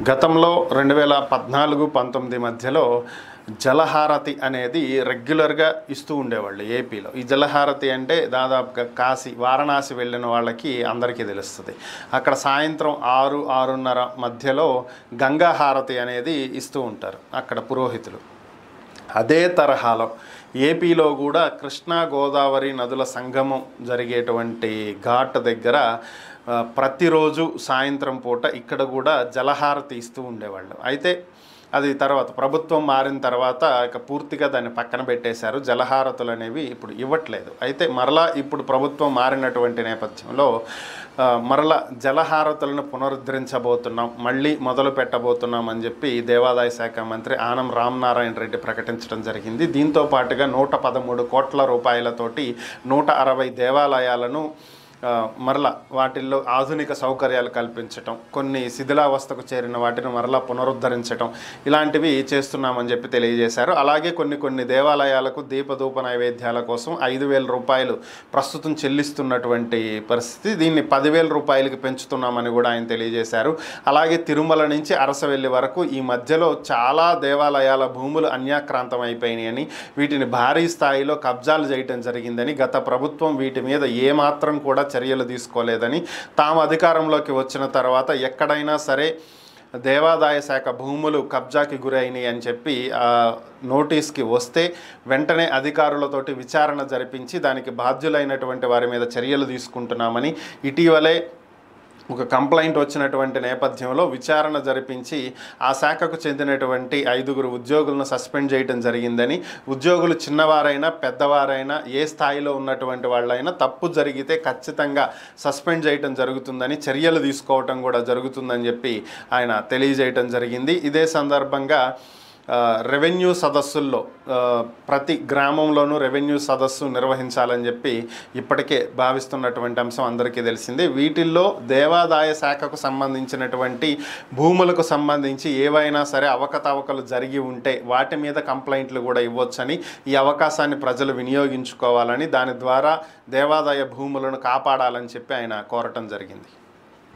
గతంలో 2014-19 మధ్యలో జలహారతి అనేది రెగ్యులర్గా ఇస్తూ ఉండేవాళ్ళు ఏపీలో. ఈ జలహారతి అంటే దాదాపుగా కాశీ, వారణాసి వెళ్ళిన వాళ్ళకి అందరికీ తెలుస్తుంది. అక్కడ సాయంత్రం 6-6:30 మధ్యలో గంగా హారతి అనేది ఇస్తూ ఉంటారు అక్కడ పురోహితులు. అదే తరహాలో ఏపీలో కూడా కృష్ణా గోదావరి నదుల సంగమం జరిగేటువంటి ఘాట్ దగ్గర ప్రతిరోజు సాయంత్రం పూట ఇక్కడ కూడా జలహారతి ఇస్తూ ఉండేవాళ్ళు. అయితే అది తర్వాత ప్రభుత్వం మారిన తర్వాత ఇక పూర్తిగా దాన్ని పక్కన పెట్టేశారు. జలహారతులు అనేవి ఇప్పుడు ఇవ్వట్లేదు. అయితే మరలా ఇప్పుడు ప్రభుత్వం మారినటువంటి నేపథ్యంలో మరలా జలహారతులను పునరుద్ధరించబోతున్నాం, మళ్ళీ మొదలు పెట్టబోతున్నాం అని చెప్పి దేవాదాయ శాఖ మంత్రి ఆనం రామనారాయణ రెడ్డి ప్రకటించడం జరిగింది. దీంతో పాటుగా 113 కోట్ల రూపాయలతోటి 160 దేవాలయాలను మరలా వాటిల్లో ఆధునిక సౌకర్యాలు కల్పించటం, కొన్ని శిథిలావస్థకు చేరిన వాటిని మరలా పునరుద్ధరించటం, ఇలాంటివి చేస్తున్నామని చెప్పి తెలియజేశారు. అలాగే కొన్ని దేవాలయాలకు దీపధూప నైవేద్యాల కోసం 5,000 రూపాయలు ప్రస్తుతం చెల్లిస్తున్నటువంటి పరిస్థితి, దీన్ని 10,000 రూపాయలకి పెంచుతున్నామని కూడా ఆయన తెలియజేశారు. అలాగే తిరుమల నుంచి అరసవెల్లి వరకు ఈ మధ్యలో చాలా దేవాలయాల భూములు అన్యాక్రాంతం అయిపోయినాయని, వీటిని భారీ స్థాయిలో కబ్జాలు చేయటం జరిగిందని, గత ప్రభుత్వం వీటి మీద ఏమాత్రం కూడా చర్యలు తీసుకోలేదని, తాము అధికారంలోకి వచ్చిన తర్వాత ఎక్కడైనా సరే దేవాదాయ శాఖ భూములు కబ్జాకి గురైనాయి అని చెప్పి నోటీస్కి వస్తే వెంటనే అధికారులతోటి విచారణ జరిపించి దానికి బాధ్యులైనటువంటి వారి మీద చర్యలు తీసుకుంటున్నామని, ఇటీవలే ఒక కంప్లైంట్ వచ్చినటువంటి నేపథ్యంలో విచారణ జరిపించి ఆ శాఖకు చెందినటువంటి 5 ఉద్యోగులను సస్పెండ్ చేయడం జరిగిందని, ఉద్యోగులు చిన్నవారైనా పెద్దవారైనా ఏ స్థాయిలో ఉన్నటువంటి వాళ్ళైనా తప్పు జరిగితే ఖచ్చితంగా సస్పెండ్ చేయడం జరుగుతుందని, చర్యలు తీసుకోవటం కూడా జరుగుతుందని చెప్పి ఆయన తెలియజేయటం జరిగింది. ఇదే సందర్భంగా రెవెన్యూ సదస్సుల్లో ప్రతి గ్రామంలోనూ రెవెన్యూ సదస్సు నిర్వహించాలని చెప్పి ఇప్పటికే భావిస్తున్నటువంటి అంశం అందరికీ తెలిసిందే. వీటిల్లో దేవాదాయ శాఖకు సంబంధించినటువంటి భూములకు సంబంధించి ఏవైనా సరే అవకతవకలు జరిగి ఉంటే వాటి మీద కంప్లైంట్లు కూడా ఇవ్వొచ్చని, ఈ అవకాశాన్ని ప్రజలు వినియోగించుకోవాలని, దాని ద్వారా దేవాదాయ భూములను కాపాడాలని చెప్పి ఆయన కోరటం జరిగింది.